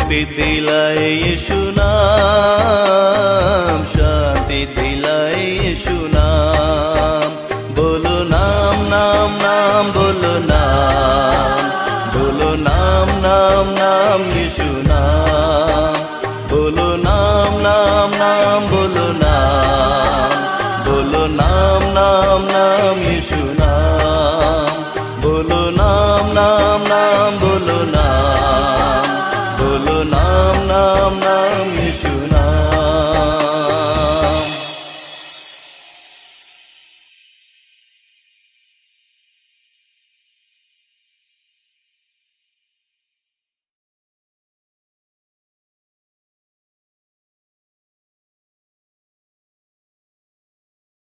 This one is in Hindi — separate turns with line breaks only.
मुक्ति दिलाए यीशु नाम, शांति दिलाए यीशु नाम। बोलो नाम नाम नाम, बोलो नाम, बोलो नाम नाम नाम यीशु नाम। बोलो नाम नाम नाम, बोलो नाम, बोलो नाम नाम नाम यीशु